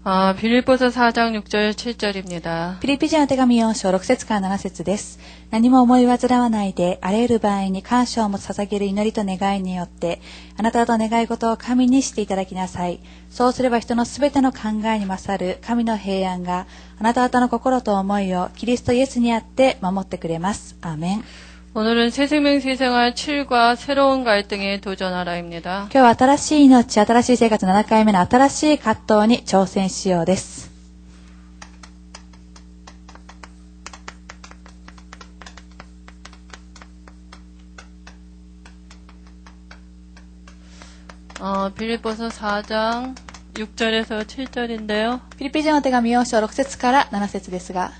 빌립보서 4장 6절 7절입니다. ピリピ人の手紙4章6節から7節です。何も思い煩わないで、あらゆる場合に感謝をも捧げる祈りと願いによって、あなた方の願い事を神にしていただきなさい。そうすれば人のすべての考えに勝る神の平安が、あなた方の心と思いをキリストイエスにあって守ってくれます。アーメン。 오늘은 새생명 새생활 7과 새로운 갈등에 도전하라입니다. 今日は新しい命、新しい生活7回目の新しい葛藤に挑戦しようです。빌립보서 4장 6절에서 7절인데요. ピリピ人の手紙4章6節から7節ですが、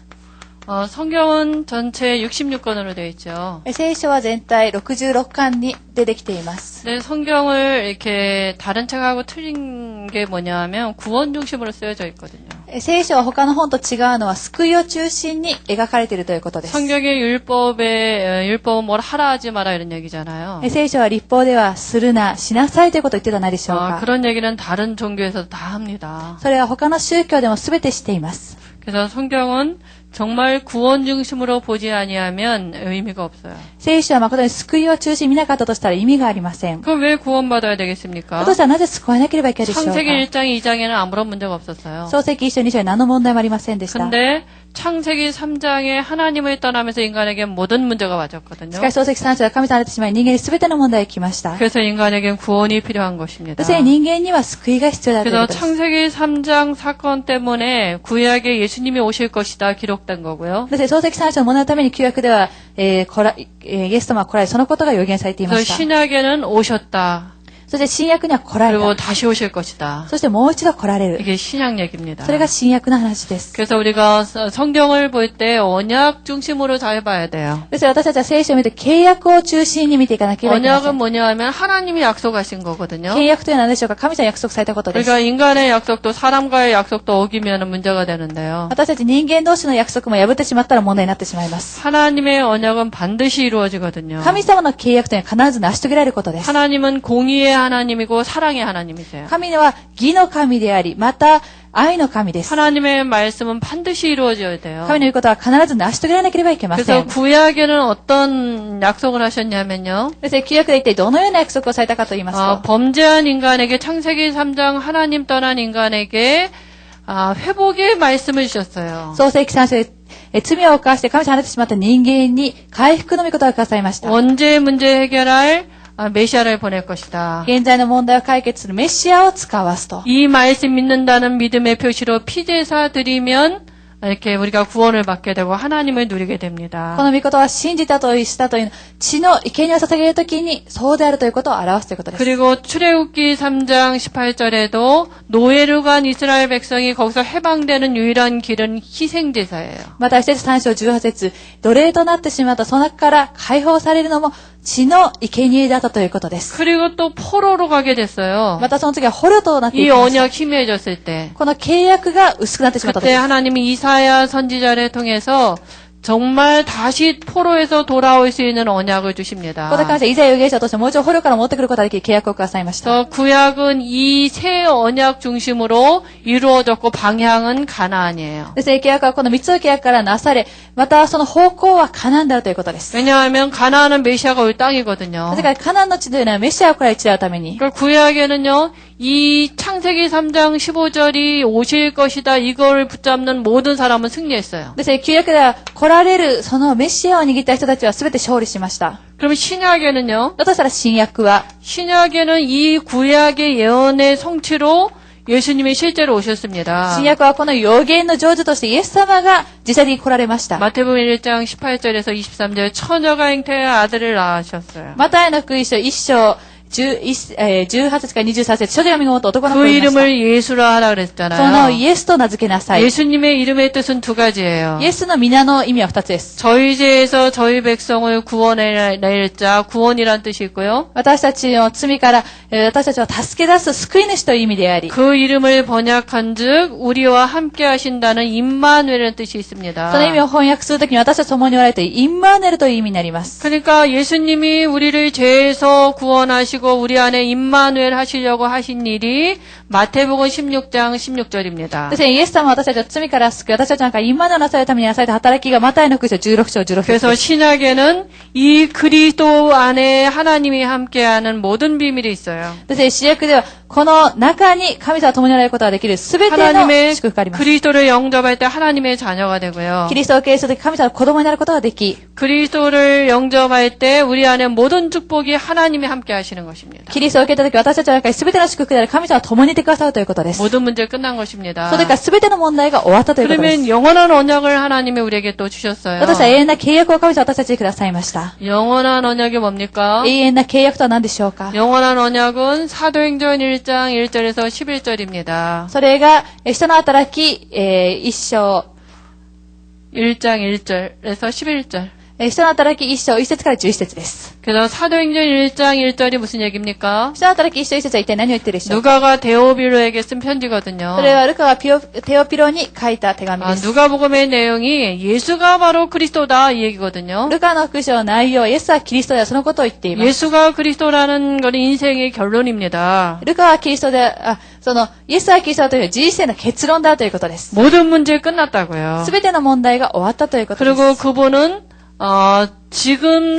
성경은 전체 66권으로 되어 있죠. 聖書は全体66巻にでできています。 근데 성경을 이렇게 다른 책하고 틀린 게 뭐냐 하면 구원 중심으로 쓰여져 있거든요. 聖書は他の本と違うのは救いを中心に描かれているということです。 성경의 율법은 뭘 하라 하지 마라 이런 얘기잖아요. 聖書は律法ではするな、しなさいということを言ってたないでしょうか。 그런 얘기는 다른 종교에서도 다 합니다. それは他の宗教でも全てしています。 그래서 성경은 정말 구원 중심으로 보지 아니하면 의미가 없어요. 聖書は誠に救いを中心に見なかったとしたら意味がありません。 그럼 왜 구원받아야 되겠습니까? だとしたらなぜ救わなければいけないでしょうか。 창세기 1장 2장에는 아무런 문제가 없었어요. 創世記1章2章に何の問題もありませんでした。 근데 창세기 3장에 하나님을 떠나면서 인간에게 모든 문제가 와졌거든요. しかし創世記3章は神様になってしまい人間に全ての問題が来ました。 그래서 인간에겐 구원이 필요한 것입니다. そして人間には救いが必要だというこ 그래서 とです。 창세기 3장 사건 때문에 구약에 예수님이 오실 것이다 기록된 거고요. そして創世記3章の問題のために旧約では、イエス様は来られ、そのことが予言されていま 그래서 した。 신약에는 오셨다. そして新約には来られ 그리고 た。 다시 오실 것이다. そしてもう一度来られる。 이게 신약 얘기입니다. それが新約の話です。 그래서 우리가 성경을 볼 때 언약 중심으로 잘 봐야 돼요. ですから私たちは聖書を見て契約を中心に見ていかなければいけませ 언약은 ん。 뭐냐 하면 하나님이 약속하신 거거든요. 契約というのは何でしょうか。神様に約束されたことです。 그러니까 인간의 약속도 사람과의 약속도 어기면 문제가 되는데요. 私たち人間同士の約束も破ってしまったら問題になってしまいます。 하나님의 언약은 반드시 이루어지거든요. 神様の契約というのは必ず成し遂げられることです。 하나님은 공의의 하나님이고 사랑의 하나님이세요. 神は義の神であり、また愛の神です。 하나님의 말씀은 반드시 이루어져야 돼요. 神の言うことは必ず成し遂げられなければいけませ 그래서 ん。 구약에는 어떤 약속을 하셨냐면요. ですから旧約で一体どのような約束をされたかと言いますと、 범죄한 인간에게 창세기 3장 하나님 떠난 인간에게 회복의 말씀을 주셨어요. 創世記3章で罪を犯して神様に離れてしまった人間に回復の御事をくださいました。 원죄의 문제 해결할 메시아를 보낼 것이다. 現在の問題を解決するメシアを使わすと。 이 말씀 믿는다는 믿음의 표시로 피제사 드리면 이렇게 우리가 구원을 받게 되고 하나님을 누리게 こ 됩니다. の御事は信じたとしたという血の生贄を捧げるときにそうであるということを表すということです。 그리고 출애굽기 3장 18절에도 노예로 간 이스라엘 백성이 거기서 해방되는 유일한 길은 희생제사예요. また、施設3章18節、奴隷となってしまったその中から解放されるのも血の生贄だったということです。 그리고 또 포로로 가게 됐어요. またその次は捕虜となってい 이 きました。 언약 희미해졌을 때 この契約が薄くなってしまったと 그때 き、 하나님이 이사야 선지자를 통해서 정말 다시 포로에서 돌아올 수 있는 언약을 ここで 주십니다. 関してイザヤ預言者としてもう一度捕虜から持ってくることができる契約をくださいました。 그래서 구약은 이 새 언약 중심으로 이루어졌고 방향은 가나안이에요. ですね、契約はこの三つの契約からなされ、またその方向はカナンであるということです。 왜냐하면 가나안은 메시아가 올 땅이거든요. だからカナンの地というのはメシアを来られる地であるために、 그러니까 구약에는요, 이 창세기 3장 15절이 오실 것이다 이걸 붙잡는 모든 사람은 승리했어요. ですね、旧約では来られるそのメシアを握った人たちは全て勝利しました。 그럼 신약에는요, だとしたら新約は、 신약에는 이 구약의 예언의 성취로 예수님이 실제로 오셨습니다. 新約はこの預言の成就としてイエス様が実際に来られました。 마태복음 1장 18절에서 23절 처녀가 잉태해 아들을 낳으셨어요. マタイの福音書1章18節から23節、初手が身ごもった男の子 그 がいました。 이름을 예수라 하라 その 그랬잖아요. イエスと名付けなさい。 예수님의 이름의 뜻은 두 가지예요. イエスの皆の意味は2つです。 저희 죄에서 저희 백성을 구원해낼 자, 구원이란 뜻이 있고요. 私たちの罪から、私たちを助け出す救い主という意味であり、 그 이름을 번역한즉 우리와 함께 하신다는 임마누엘이라는 뜻이 있습니다. その意味を翻訳するときに私たちと共におられるというインマーネルという意味になります。 그러니까 예수님이 우리를 죄에서 구원하시고 하시고 우리 안에 임마누엘 하시려고 하신 일이 마태복음 16장 16절입니다. ですね、イエス様は私たちを罪から救い、私たちなんか今のなされるためになされた働きがマタイの福音書16章16節 그래서 です。 신약에는 이 그리스도 안에 하나님이 함께하는 모든 비밀이 있어요. ですね、主役では、この中に神様と共におられることができるすべての 하나님의 祝福があります。 그리스도를 영접할 때 하나님의 자녀가 되고요. キリストを経営するとき神様の子供になることができ、 그리스도를 영접할 때 우리 안에 모든 축복이 하나님이 함께 하시는 것입니다. キリストを受けたとき私たちの中にすべての祝福である神様は共にいてくださるということです。 모든 문제 끝난 것입니다. それからすべての問題が終わったということです。 그러면 영원한 언약을 하나님이 우리에게 또 주셨어요. 私は永遠な契約を神様は私たちにくださいました。 영원한 언약이 뭡니까? 永遠な契約とは何でしょうか。 영원한 언약은 사도행전 1장 1절에서 11절입니다. それが、人の働き、一章、 1장 1절에서 11절. 人の働き一章一節から11節です。 그래서 사도행전 1장 1절이 무슨 얘기입니까? 人の働き一章一節は一体何を言ってるでしょうか。 누가가 데오빌로에게 쓴 편지거든요. それはルカがテオピロに書いた手紙です。 누가복음의 내용이 예수가 바로 그리스도다 이 얘기거든요. ルカの福音書の内容、イエスはキリストだ、そのことを言っています。 예수가 그리스도라는 것은 인생의 결론입니다. ルカはキリストで、イエスはキリストだという人生の結論だということです。 모든 문제 끝났다고요. すべての問題が終わったということです。 그리고 그분은 지금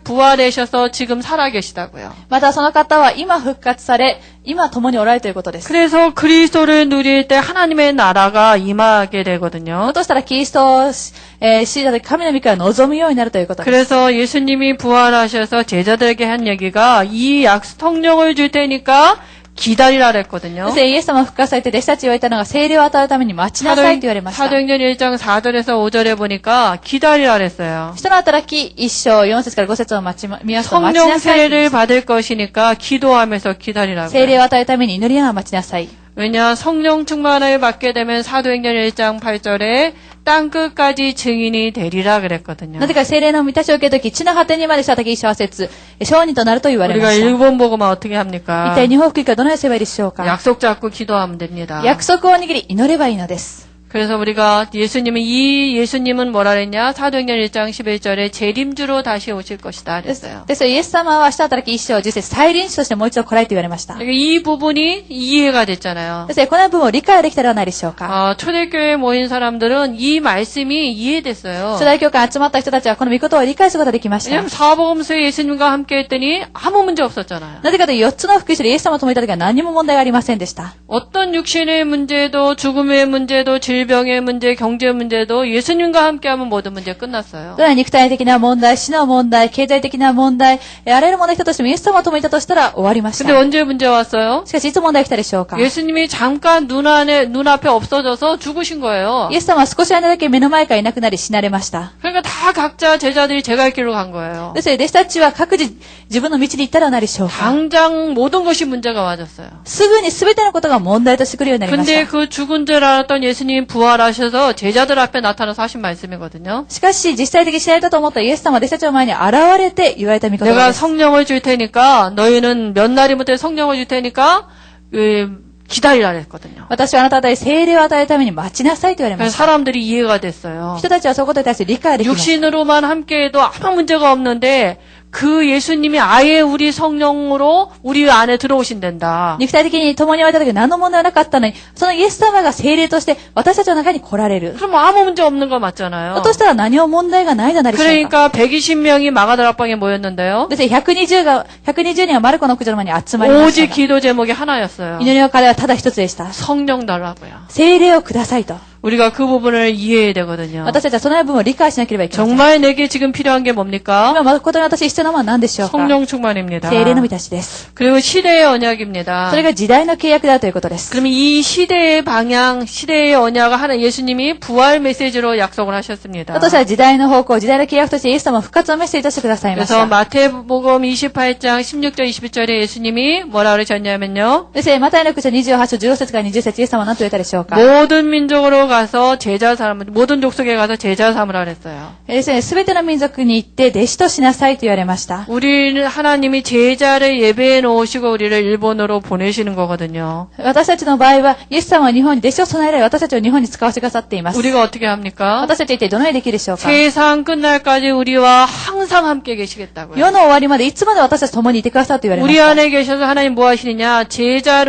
부활하셔서 지금 살아계시다고요. またその方は今復活され、今共におられるということです。 그래서 그리스도를 누릴 때 하나님의 나라가 임하게 되거든요. としたらキリストを、知りたとき神の御国を望むようになるということです。 그래서 예수님이 부활하셔서 제자들에게 한 얘기가 이 성령을 줄 테니까 기다리라 그랬거든요. そしてイエス様が復活されて弟子たちに言われたのが聖霊を与えるために待ちなさいと言われました。 사도행전 1장 4절에서 5절에 보니까 기다리라 그랬어요. 人の働き一章4節から5節を見ますと待ち 성령 なさい。 세례를 받을 것이니까 기도하면서 기다리라고. 聖霊を与えるために祈りながら待ちなさい。 왜냐 성령 충만을 받게 되면 사도행전 1장 8절에 땅 끝까지 증인이 되리라 그랬거든요. なぜか聖霊の満たしを受けるとき、地の果てにまでしたたき一章節、証人となると言われま 우리가 した。 일본 복음은 어떻게 합니까? 一体日本福音はどのようにすればいいでしょうか。 약속 잡고 기도하면 됩니다. 約束を握り祈ればいいのです。 그래서 우리가 예수님은 뭐라 그랬냐? 사도행전 1장 11절에 재림주로 다시 오실 것이다 です 그랬어요. ですイエス様は下働き一章10節再臨主としてもう一度来られと言われました。 그러니까 이 부분이 이해가 됐잖아요. ですこの部分を理解できたではないでしょうか。 초대교회에 모인 사람들은 이 말씀이 이해됐어요. 初代教会に集まった人たちはこの御事を理解することができました。 왜냐면 사복음서에 예수님과 함께 했더니 아무 문제 없었잖아요. なぜかというと4つの福音書でイエス様と共にいた時は何も問題がありませんでした。 어떤 육신의 문제도 죽음의 문제도 질병의 문제 경제 문제도 예수님과 함께하면 모든 문제 끝났어요. どのように肉体的な問題、死の問題、経済的な問題、あらゆる問題が来たとしてもイエス様と共にいたとしたら終わりまし 근데 た。 언제 문제 왔어요? しかしいつ問題が来たでしょうか。 예수님이 잠깐 눈앞에 없어져서 죽으신 거예요. イエス様は少し間だけ目の前からいなくなり死なれました。 그러니까 다 각자 제자들이 제갈 길로 간 거예요. ですので弟子たちは各自自分の道に行ったではないでしょうか。 당장 모든 것이 문제가 맞았어요. すぐに全てのことが問題としてくるようになりまし 근데 た。 그 죽은 줄 알았던 예수님 부활하셔서 제자들 앞에 나타나서 하신 말씀이거든요. しかし実際的に死なれたと思ったイエス様は弟子たちの前に現れて言われた御言葉 내가 です。 성령을 줄 테니까 너희는 몇 날이 못해 성령을 줄 테니까 기다리라 그랬거든요. 私はあなた方に聖霊を与えるために待ちなさいと言われま 그래서 した。 사람들이 이해가 됐어요. 人たちはそういうことに対して理解できました。 육신으로만 함께해도 아무 문제가 없는데 그 예수님이 아예 우리 성령으로 우리 안에 들어오신단다. 肉体的に共におられた時何の問題はなかったのに、そのイエス様が聖霊として私たちの中に来られる。 그럼 아무 문제 없는 거 맞잖아요. としたら何も問題がないのなりでしょうか。 그러니까 120명이 마가다락방에 모였는데요. ですね、120人がマルコの口の前に集まりました 오직 が。 기도 제목이 하나였어요. 祈りの課題はただ一つでした。 성령 달라고요. 聖霊をくださいと。 우리가 그 부분을 이해해야 되거든요. 私たちはその部分を理解しなければいけません。 정말 내게 지금 필요한 게 뭡니까? 今誠に私必要なものは何でしょうか。 성령 충만입니다. 聖霊の満たしです。 그리고 시대의 언약입니다. それが時代の契約だということです。 그러면 이 시대의 방향, 시대의 언약을 하는 예수님이 부활 메시지로 약속을 하셨습니다. 私は時代の方向、時代の契約としてイエス様は復活のメッセージとしてくださいまし 그래서 た。 마태복음 28장 16절 21절에 예수님이 뭐라 그러셨냐면요. ですね、マタイの口28章16節から20節イエス様は何と言ったでしょうか。 모든 민족으로 가서 제자 삼 모든 족속에 가서 제자 삼으라 그랬어요. ですね、すべての民族に行って弟子としなさいと言われました。 우리는 하나님이 제자를 예배해 놓으시고 우리를 일본으로 보내시는 거거든요. 私たちの場合は、イエス様は日本に弟子を備えられ、私たちを日本に使わせてくださっています。 우리가 어떻게 합니까? 私たちは一体どのようにできるでしょうか。 세상 끝날까지 우리와 항상 함께 계시겠다고요. 世の終わりまでいつまで私たち共にいてくださると言われま 우리 した。 안에 계셔서 하나님 뭐 하시느냐?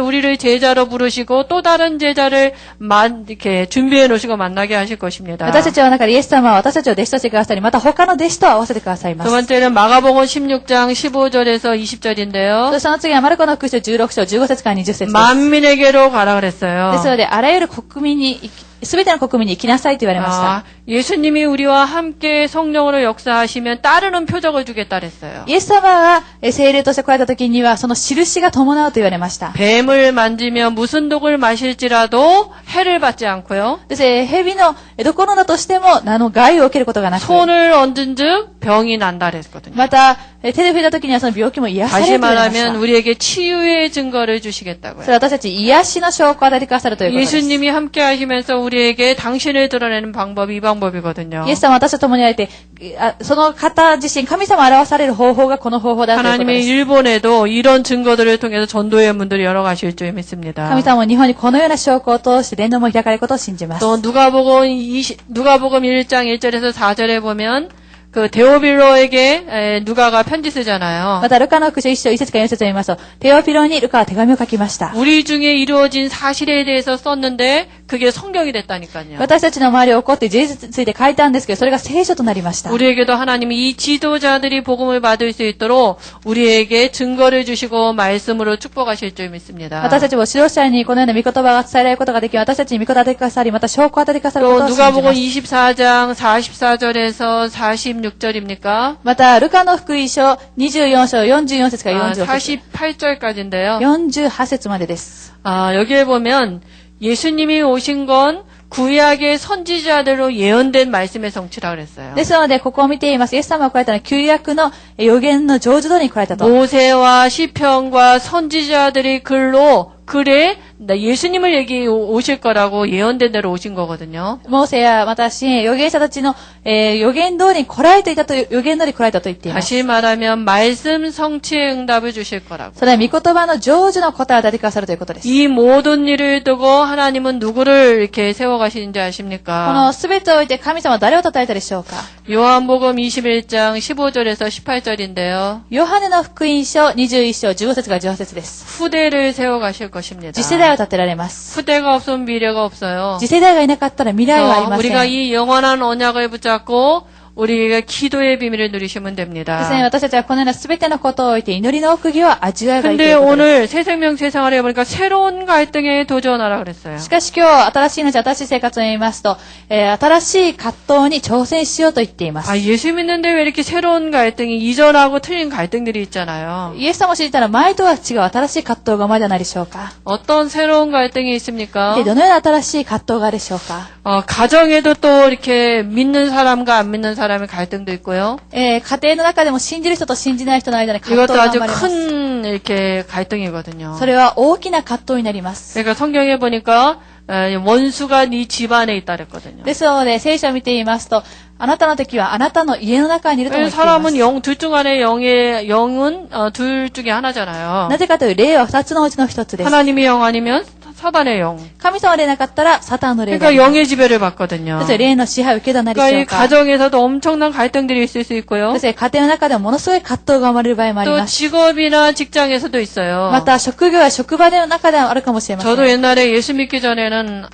우리를 제자로 부르시고 또 다른 제자를 이렇게 준비해 놓으시고 만나게 하실 것입니다. 私たちの中でイエス様は私たちを弟子としてくださり、また他の弟子と合わせてくださいま 두 す。 번째는 마가복음 16장 15절에서 20절인데요. その次はマルコの福音書16章15節から20節です。 만민에게로 가라 그랬어요. ですので、あらゆる国民に、すべての国民に行きなさいと言われました。 예수님이 우리와 함께 성령으로 역사하시면 따르는 표적을 주겠다 그랬어요. イエス様が聖霊として来られた時には、その印が伴うと言われました。 뱀을 만지며 무슨 독을 마실지라도 해를 받지 않고요. ですね、蛇のどこのだとしても、害を受けることがなく、 손을 얹은즉 병이 난다 그랬거든요. また、手で触れた時にはその病気も癒され 다시 ると言われまし 말하면 た。 우리에게 치유의 증거를 それ 주시겠다고요. は私たち癒しの証拠を与えてくださるということです。 예수님이 함께 하시면서 우리에게 당신을 드러내는 방법이 이 방법이거든요. イエス様は私と共にあえて、その方自身、神様を表される方法がこの方法だということ 하나님이 です。 일본에도 이런 증거들을 통해서 전도의 문들이 열어가실 줄 믿습니다. 神様は日本にこのような証拠を通して伝道も開かれることを信じます。 또 누가복음 1장 1절에서 4절에 보면 그 데오빌로에게 누가가 편지 쓰잖아요. また、ルカの福音書1章1節から4節を見ますと、テオピロにルカは手紙を書きました。 우리 중에 이루어진 사실에 대해서 썼는데 그게 성경이 됐다니까요. 私たちの周りを起こって事実について書いたんですけど、それが聖書となりました。 우리에게도 하나님이 이 지도자들이 복음을 받을 수 있도록 우리에게 증거를 주시고 말씀으로 축복하실 줄 믿습니다. 私たちも指導者にこのような御言葉が伝えられることができ、私たちに御言葉を与えてくださり、また証拠を与えてくださること 또 を信じま 누가복음 す。 24장 44절에서 46절입니까? また、ルカの福音書24章44節から46節。 48절까지인데요. 48節までです。 여기에 보면 예수님이 오신 건 구약의 선지자들로 예언된 말씀의 성취라 그랬어요. ですので、ここを見ています。イエス様が来られたのは、旧約の予言の成就通りに来られたと。 모세와 시편과 선지자들의 글에 예수님을 오실 거라고 예언된 대로 오신 거거든요. モーセや、また、預言者たちの、予言通りに来られていたと、予言通りに来られたと言っています。 다시 말하면 말씀 성취의 응답을 주실 거라고. それは御言葉の成就の答えを与えてくださるということです。 이 모든 일을 두고 하나님은 누구를 이렇게 세워가시는지 こ 아십니까? のすべてを置いて神様は誰を称えたでしょうか。 요한복음 21장 15절에서 18절인데요. ヨハネの福音書21章15節から18節です。 후대를 세워가실 것입니다. 次世代を立てられます。 후대가 없으면 미래가 없어요. 次世代がいなかったら未来はありません。 우리가 이 영원한 언약을 붙잡고 우리가 기도의 비밀을 누리시면 ですね、 됩니다. 私たちはこのようなすべてのことを置いて祈りの奥義を味わえばいいとい 근데 うことです。 오늘 새 생명 새 생활에 보니까 새로운 갈등에 도전하라 그랬어요. しかし今日、新しい命、新しい生活を見ますと、新しい葛藤に挑戦しようと言っています。 예수 믿는데 왜 이렇게 새로운 갈등이 이전하고 틀린 갈등들이 있잖아요. イエス様を知ったら前とは違う新しい葛藤がお前ではないでしょうか。 어떤 새로운 갈등이 있습니까? で、どのような新しい葛藤があるでしょうか。 가정에도 또 이렇게 믿는 사람과 안 믿는 사람의 갈등도 있고요. 家庭の中でも信じる人と信じない人の間に葛藤 이것도 が 아주 生まれます。 큰 이렇게 갈등이거든요. それは大きな葛藤になります。 그러니까 성경에 보니까 원수가 네 집안에 있다 그랬거든요. ですので、聖書を見ていますと、あなたの敵はあなたの家の中にいるとも言っています。 사람은 둘 중 안에 영은 둘 중에 하나잖아요. なぜかという霊は二つのうちの一つです。 하나님의 영 아니면 사단의 영. 神様の霊なかったらサタンの霊が 그러니까 あります。 영의 지배를 받거든요. ですので霊の支配を受けたなりで 그러니까 しょ 이 うか。 가정에서도 엄청난 갈등들이 있을 수 있고요. ですので家庭の中でもものすごい葛藤が生まれる場合もあり 또 ます。 직업이나 직장에서도 있어요. また職業や職場の中ではあるかもしれません。 저도 옛날에 예수 믿기 전에는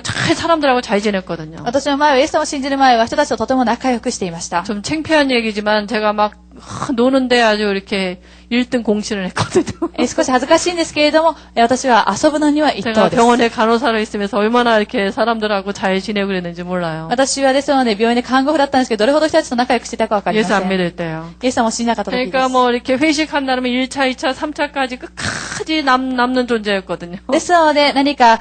잘 사람들하고 잘 지냈거든요. 私の前はイエス様を信じる前は人たちととても仲良くしていました。 좀 창피한 얘기지만 제가 막 노는데 아주 이렇게 1등 공신을 했거든요. 少し恥ずかしいんですけれども、私は遊ぶのには一 제가 等です。 병원에 간호사로 있으면서 얼마나 이렇게 사람들하고 잘 지내고 그랬는지 몰라요. 私はですので病院で看護婦だったんですけど、どれほど人たちと仲良くしていたかわかりま 예수 せ 안 ん。 믿을 때요. イエス様を信じなかった時です。 그러니까 뭐 이렇게 회식한 다음에 1차, 2차, 3차까지 끝까지 남는 존재였거든요. ですので、何か、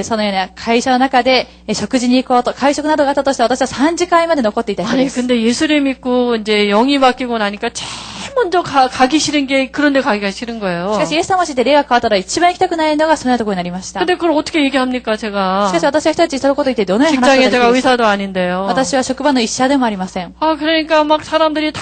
そのような会社の中で、食事に行こうと、会食などがあったとして、私は3次会まで残っていた人 아니 です。 근데 예수를 믿고 이제 영이 바뀌고 나니까 제일 먼저 가기 싫은 게 그런 데 가기가 싫은 し 거예요. かし、イエス様を知って霊が変わったら一番行きたくないのがそのようなところになりました。し 근데 그걸 어떻게 얘기합니까, 제가? かし、私は人たちにそのことを言ってどのように話 직장에 をでき 제가 るでしょう。 의사도 아닌데요. 私は職場の医者でもありません。 아, 그러니까 막 사람들이 다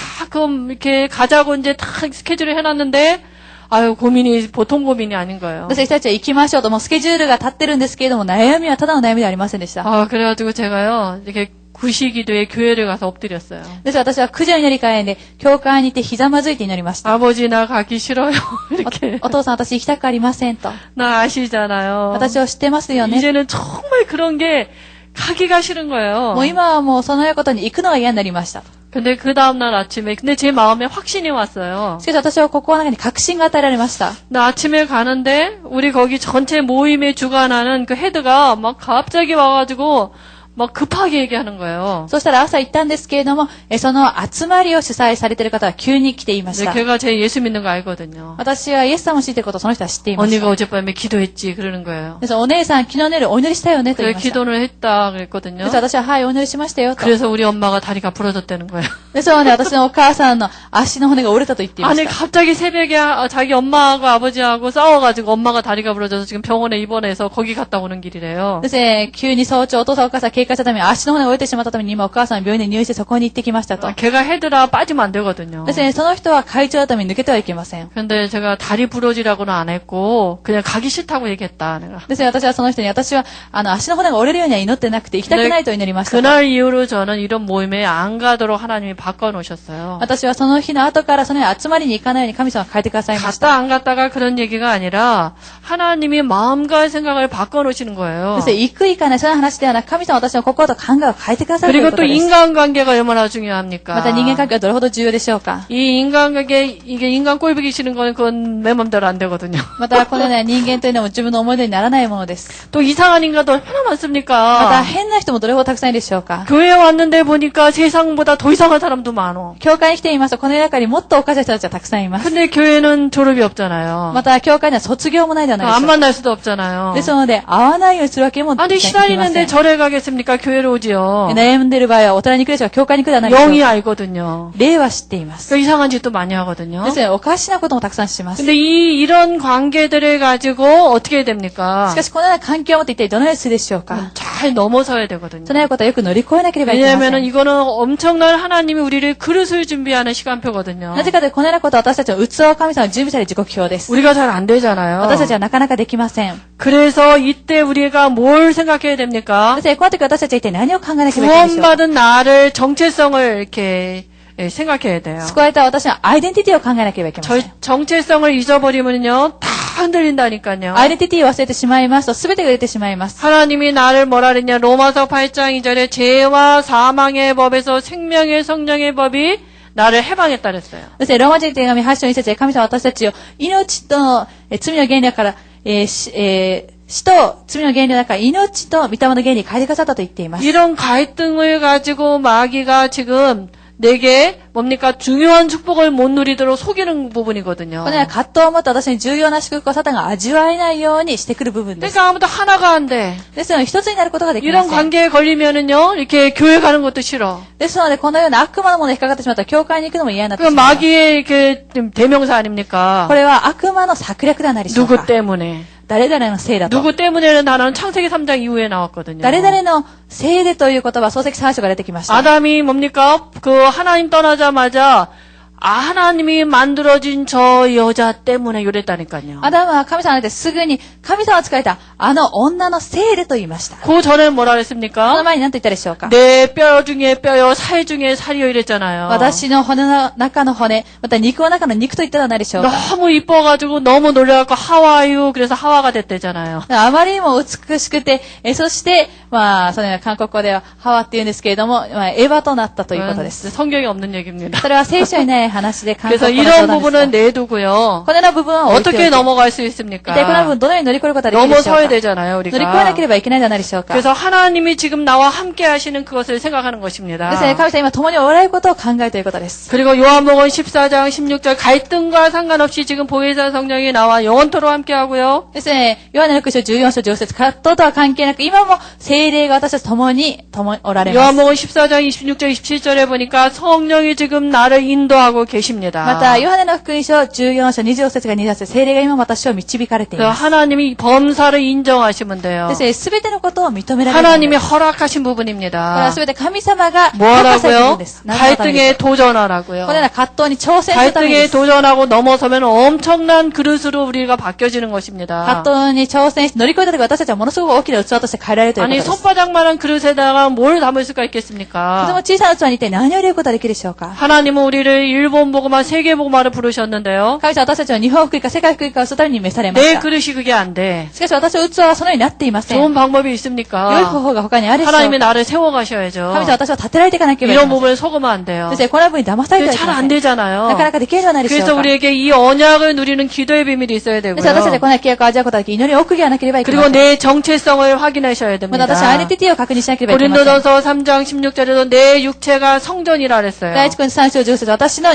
이렇게 가자고 이제 다 스케줄을 해놨는데, 아유, 고민이 보통 고민이 아닌 거예요. 私たちは行きましょうと、もうスケジュールが立ってるんですけれども、悩みはただの悩みではありませんでした。 아, 그래가지고 제가요, 이렇게 구시기도에 교회를 가서 엎드렸어요. です私は九条祈り会で、教会に行ってひざまずいて祈りました。 아버지, 나 가기 싫어요. 이렇게. お父さん、私行きたくありませんと。 나 아시잖아요. 私を知ってますよね。 이제는 정말 그런 게 가기가 싫은 거예요. もう今はもうそのようなことに行くのが嫌になりました。 근데 그 다음날 아침에, 근데 제 마음에 확신이 왔어요. しかし私は心の中に確信が与えられました。 나 아침에 가는데, 우리 거기 전체 모임에 주관하는 그 헤드가 막 갑자기 와가지고, 막 급하게 얘기하는 거예요. そしたら朝行ったんですけれども、その集まりを主催されている方は急に来ていまし 근데 た。 걔가 제 예수 믿는 거 알거든요. 私はイエス様を知っていることをその人は知っていまし 언니가 た。 어젯밤에 기도했지, 그러는 거예요. ですお姉さん、昨日の夜お祈りしたよねと言 그래, いました。 기도를 했다, 그랬거든요. です私は、はい、お祈りしましたよと。 그래서 우리 엄마가 다리가 부러졌다는 거예요. で、そうね、私のお母さんの足の骨が折れたと言っていま 아니, した。 갑자기 새벽에 자기 엄마하고 아버지하고 싸워가지고 엄마가 다리가 부러져서 지금 병원에 입원해서 거기 갔다 오는 길이래요. ですね、急に早朝お父さんお母さん経過したために足の骨が折れてしまったために今お母さんは病院で入院してそこに行ってきましたと。 걔가 헤드라 빠지면 안 되거든요. ですね、その人は会長のために抜けてはいけません。 근데 제가 다리 부러지라고는 안 했고 그냥 가기 싫다고 얘기했다. 내가. ですね、私はその人に私は足の骨が折れるようには祈ってなくて行きたくないと祈りましたと。 그날 이후로 저는 이런 모임에 안 가도록 하나님이 바꿔놓으셨어요. 私はその日の後からそのように集まりに行かないように神様が変えてくださいまし 갔다 た。 안 갔다가 그런 얘기가 아니라 하나님이 마음과 생각을 바꿔놓으시는 거예요. ですね、行く行かないそういう話ではなく神様は私の心と考えを変えてくださるという 그리고 こ 또 とです。 인간관계가 얼마나 중요합니까? また人間関係はどれほど重要でしょうか。 이 인간관계 이게 인간 꼴보기 싫은 건 그건 내 맘대로 안 되거든요. またこのような人間というのも自分の思い通りにならないものです。 또 이상한 인간도 얼마나 また 많습니까? 変な人もどれほどたくさんいるでしょうか。 교회에 왔는데 보니까 세상보다 더 이상한 사람도 많어. 教会に来ていますとこの世の中にもっとおかしな人たちはたくさんいます。 근데 교회는 졸업이 없잖아요. また教会には卒業もないではないでしょ 안 うか。 만날 수도 없잖아요. ですので会わないようにするわけもで 아니 きませ 시달리는데 ん。 절에 가겠습니까? 교회로 오지요. 悩んでいる場合はお寺に来るでしょうか。教会に来るではないでしょう 영이 か。 알거든요. 霊は知っています。 그 이상한 짓도 많이 하거든요. ですのでおかしなこともたくさんします。 근데 이런 관계들을 가지고 어떻게 해야 し 됩니까? かしこのような環境を持って一体どのようにするでしょうか。 잘 넘어서야 되거든요. そのようなことはよく乗り越えなければいけませ 왜냐하면 ん。 이거는 엄청난 하나님이 우리를 그릇을 준비하는 시간표거든요. なぜかというとこのようなことは私たちの器を神様が準備される時刻表です。 우리가 잘 안 되잖아요. 私たちはなかなかできません。 그래서 이때 우리가 뭘 생각해야 됩니까? なぜこの時私たちは一体何を考えなければいけないでしょうか。 구원받은 나를 정체성을 이렇게 생각해야 돼요. 救われた私のアイデンティティを考えなければいけません。 정체성을 잊어버리면요 다 흔들린다니까요. アイデンティティを忘れてしまいますと全てが出てしまいます。 하나님이 나를 뭐라 그랬냐? 로마서 8장 2절에 죄와 사망의 법에서 생명의 성령의 법이 나를 해방했다 그랬어요. そしてローマ人手紙8章1節で神様は私たちを命と罪の原理だから、死と罪の原理だから命と御霊の原理に変えてくださったと言っています。 이런 갈등을 가지고 마귀가 지금 내게 뭡니까? 중요한 축복을 못 누리도록 속이는 부분이거든요. このような葛藤を持って私に重要な祝福をサタンが味わえないようにしてくる部分です。 그러니까 아무도 하나가 안 돼. ですので一つになることができま 이런 せん。 관계에 걸리면은요, 이렇게 교회 가는 것도 싫어. ですのでこのような悪魔のものに引っかかってしまったら教会に行くのも嫌になっ 그 てしまいます。 마귀의 이렇게 대명사 아닙니까? これは悪魔の策略ではないでしょう 누구 か。 때문에? 誰々のせいだと。 누구 때문에는 단어는 창세기 3장 이후에 나왔거든요. 誰々のせいでという言葉は漱石3章が出てきました。 아담이 뭡니까? 그 하나님 떠나자마자 하나님이 만들어진 저 여자 때문에 이랬다니까요. アダムは神様にてすぐに神様を使えたあの女のせいでと言いました。 그 전에 뭐라 その 그랬습니까? 前に何と言ったでしょうか。 내 뼈 중에 뼈요, 살 중에 살이요 이랬잖아요. 私の骨の中の骨、また肉の中の肉と言ったらないでしょうか。 너무 이뻐가지고 너무 놀래갖고 하와유 그래서 하와가 됐대잖아요. あまりにも美しくて、そして、その韓国語ではハワって言うんですけれども、エヴァとなったということです。 성경에 없는 얘기입니다. それは聖書にない話で韓国 그래서 語の 이런 冗談 부분은 です。 내두고요. このような部分は置いておい 어떻게 て、 넘어갈 수 一体この部 있습니까? 分どのように乗り越えることができるでしょう 넘어서야 か。 되잖아요, 乗り越えなけ 우리가. ればいけないではないでしょうか。 그래서 하나님이 지금 나와 함께 하시는 그것을 생각하는 ですね、 것입니다. 神様今共におられることを考えるということです。 그리고 요한복음 14장 16절 갈등과 상관없이 지금 보혜사 성령이 나와 영원토록 함께 하고요. ですね、ヨハネの6章14章10節葛藤とは関係なく、今も聖霊が私たちと共におられます。 요한복음 14장 26절 27절에 보니까 성령이 지금 나를 인도하고 인도하고 계십니다. また、ヨハネの福音書14章20節が2節、聖霊が今私を導かれてい 그래서 ます。 하나님이 범사를 인정하시면 돼요. ですので、すべてのことを認められる。 하나님이 허락하신 これは 부분입니다. すべて神様が許 뭐 可された部 하라고요? 分です。何のために 갈등에 도전하라고요. このような葛藤に挑戦するために 갈등에 です。 도전하고 넘어서면 엄청난 그릇으로 우리가 바뀌어지는 것입니다. 葛藤に挑戦して乗り越えた時私たちはものすごく大きな器として変えられるというこ 아니 とです。 손바닥만한 그릇에다가 뭘 담을 수가 とても 있겠습니까? 小さな器にいて何を入れることができるでしょうか。 하나님은 우리를 일본 복음화 세계 복음화를 부르셨는데요. 神様は私たちを日本福音化、世界福音化をするために召されまし 내 た。 그릇이 그게 안 돼. しかし私の器はそのようになっていません。良 좋은 방법이 い 있습니까? 方法が他にあるでしょう 하나님이 か。 나를 세워가셔야죠. 神様は私を立てられていかなければい 이런 けません。 부분에 속으면 안 돼요. 先生、この部分に騙されてはいけ 잘 ませ 안 ん。 되잖아요. なかなかできるじゃないでしょう 그래서 か。 우리에게 이 언약을 누리는 기도의 비밀이 있어야 ですから私たちは 되고요. この契約を味わうことができ、祈りを奥義がなければいけま 그리고 せん。 내 정체성을 확인하셔야 また 됩니다. 私はアイデンティティを確認しなければいけません。 고린도전서 3장 16절에도 내 육체가 성전이라 第 그랬어요. 一コリント3章10節、私の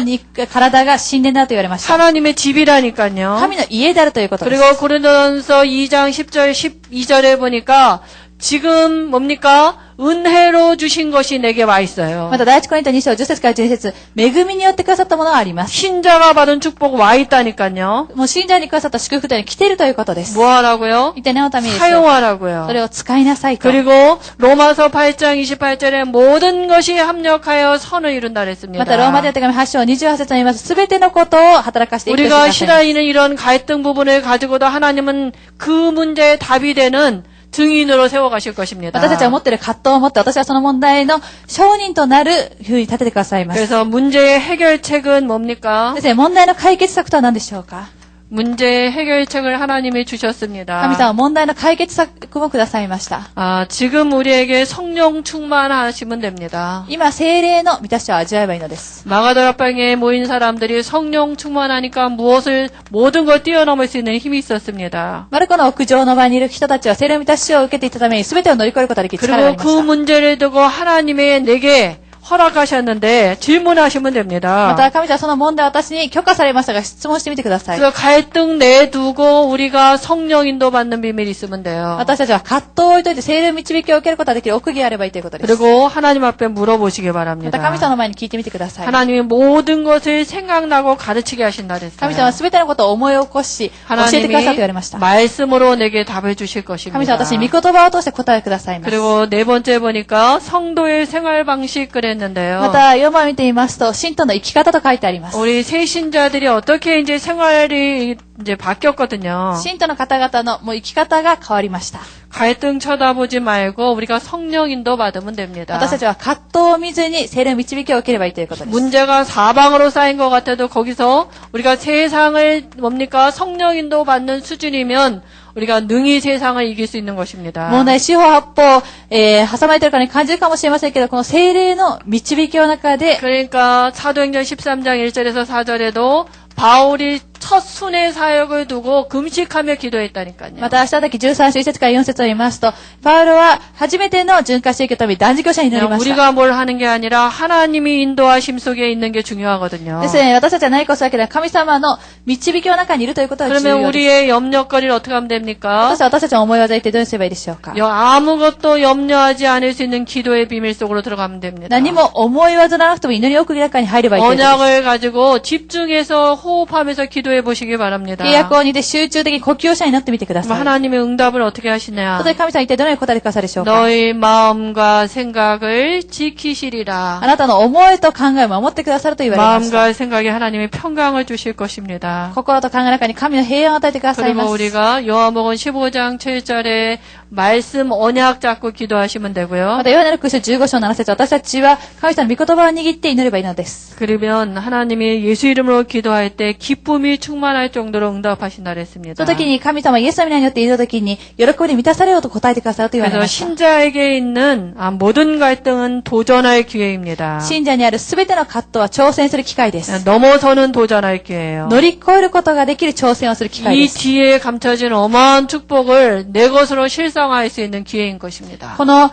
体が神殿だと言われました。 하나님의 집이라니까요. 神の家であるということです。 그리고 고린도전서 2장 10절 12절에 보니까 지금 뭡니까? 은혜로 주신 것이 내게 와 있어요. また第一コリント2章10節から12節、恵みによってくださったものがあります。 신자가 받은 축복 와 있다니까요. もう信者にくださった祝福というのに来ているということです。 뭐 하라고요? 一体何のためにですか。 사용하라고요. それを使いなさいと。 그리고 로마서 8장 28절에 모든 것이 합력하여 선을 이룬다 またローマで 그랬습니다. の手紙8章28節に言います。すべてのことを働かしていくとしてく 우리가 ださい。 실화있는 이런 갈등 부분을 가지고도 하나님은 그 문제의 답이 되는 증인으로 세워가실 것입니다. 私たちが持っている葛藤を持って、私はその問題の証人となるふうに立ててくださいます。 그래서 문제의 해결책은 뭡니까? 先生、問題の解決策とは何でしょうか。 문제의 해결책을 하나님이 神様 주셨습니다. は問題の解決策もくださいました。 지금 우리에게 성령 충만하시면 됩니다. 今、聖霊の満たしを味わえばいいのです。 마가다락방에 모인 사람들이 성령 충만하니까 모든 걸 뛰어넘을 수 있는 힘이 있었습니다. マルコの屋上の場にいる人たちは聖霊の満たしを受けていたために全てを乗り越えることができる力があり 그리고 まし 그 た。 문제를 두고 하나님의 내게 허락하셨는데 질문하시면 ま 됩니다. た、神様はその問題を私に許可されましたが、質問してみてください。 그래서 갈등 내두고 우리가 성령 인도 받는 비밀이 있으면 돼요. 私たちは葛藤を置いといて聖霊の導きを受けることができる奥義があればいいということです。 그리고 하나님 앞에 물어보시기 また神 바랍니다. 様の前に聞いてみてください。 하나님이 모든 것을 생각나고 가르치게 하신다 神様は 그랬어요. 全てのことを思い起こし、教えてくださいと言われました。 말씀으로 내게 답을 주실 神 것입니다. 様は私に御言葉を通して答えくださいます。 그리고 네 번째 보니까 성도의 생활 방식 그랬는데요. また、4番見てみますと、信徒の生き方と書いてあります。 우리 새신자들이 어떻게 이제 생활이 이제 바뀌었거든요. 信徒の方々のもう生き方が変わりました。 갈등 쳐다보지 말고 우리가 성령 인도 받으면 됩니다. 私たちは葛藤を見ずに聖霊の導きを受ければいいということです。 문제가 사방으로 쌓인 것 같아도 거기서 우리가 세상을 뭡니까? 성령 인도 받는 수준이면 우리가 능히 세상을 이길 수 있는 것입니다. 問題、四方八方、挟まれているからに感じるかもしれませんけど、この聖霊の導きの中で、 그러니까 사도행전 13장 1절에서 4절에도 바울이 첫 순회 사역을 두고 금식하며 기도했다니까요. また、明日だけ13章1節から4節を見ますと、パウロは初めての巡回宗教のために断食を者になり 그냥 ました。 우리가 뭘 하는 게 아니라 하나님이 인도하심 속에 있는 게 중요하거든요. ですね、私たちは何かをするわけでは神様の導きの中にいるということが重 그러면 要です。 우리의 염려거리를 어떻게 하면 됩니까? 私たちの思い技ってどうすればいいでしょうか。 아무것도 염려하지 않을 수 있는 기도의 비밀 속으로 들어가면 됩니다. 何も思い煩わなくても祈り奥義の中に入ればいいということです。 언약을 가지고 집중해서 호흡하면서 기도해 보시기 바랍니다. 契約をにて集中的に呼吸者になってみてください。 하나님의 응답을 어떻게 하시냐? そこで神様一体どのように答えてくださるでしょうか。 너희 마음과 생각을 지키시리라. あなたの思いと考えを守ってくださると言われました。 마음과 생각에 하나님이 평강을 주실 것입니다. 心と考えの中に神の平安を与えてくださいま 그리고 す。 우리가 요한복음 15장 7절에 말씀 언약 잡고 기도하시면 ま 되고요. た、ヨハネの福音書15章7節、私たちは神様の御言葉を握って祈ればいいのです。 그러면 하나님이 예수 이름으로 기도할 때 기쁨이 충만할 정도로 응답하신다 そ 그랬습니다. の時に神様イエス様によって祈る時に喜びに満たされようと答えてくださると言われ 그래서 ました。 신자에게 있는 모든 갈등은 도전할 기회입니다. 信者にあるすべての葛藤は挑戦する機会です。 넘어서는 도전할 기회예요. 乗り越えることができる挑戦をする機会 이 です。 뒤에 감춰진 어마한 축복을 내 것으로 실상화할 수 있는 기회인 것입니다. この、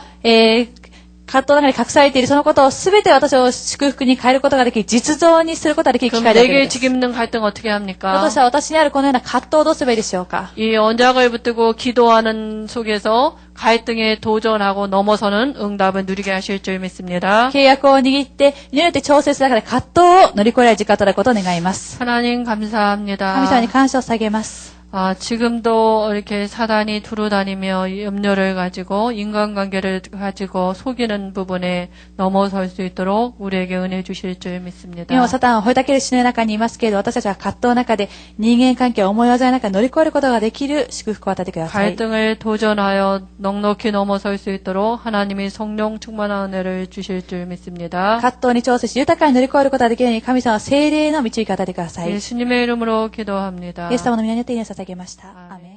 葛藤の中に隠されているそのことを全て私を祝福に変えることができ、実像にすることができる機 그럼 会だけ 내게 です。 지금 있는 갈등 어떻게 だ 합니까? としたら私にあるこのような葛藤をどうすればいいでしょうか。 이 언약을 붙들고 기도하는 속에서 갈등에 도전하고 넘어서는 응답을 누리게 하실 줄 믿습니다. 契約を握って祈れて調整する中で葛藤を乗り越えられる時間いただくことを願います。 하나님 神様 감사합니다. に感謝を下げます。 지금도 이렇게 사단이 두루다니며 염려를 가지고 인간관계를 가지고 속이는 부분에 넘어설 수 있도록 우리에게 은혜 주실 줄 믿습니다. 今サタンを吠えたける死の中にいますけれど、私たちは葛藤の中で人間関係、思い技の中に乗り越えることができる祝福を与えてください。 갈등을 도전하여 넉넉히 넘어설 수 있도록 하나님이 성령 충만한 은혜를 주실 줄 믿습니다. 葛藤に調整し豊かに乗り越えることができるように神様は聖霊の導きを与えてください。イエ 예수님의 이름으로 기도합니다. ス様の皆によって祈りを捧げました。アーメン。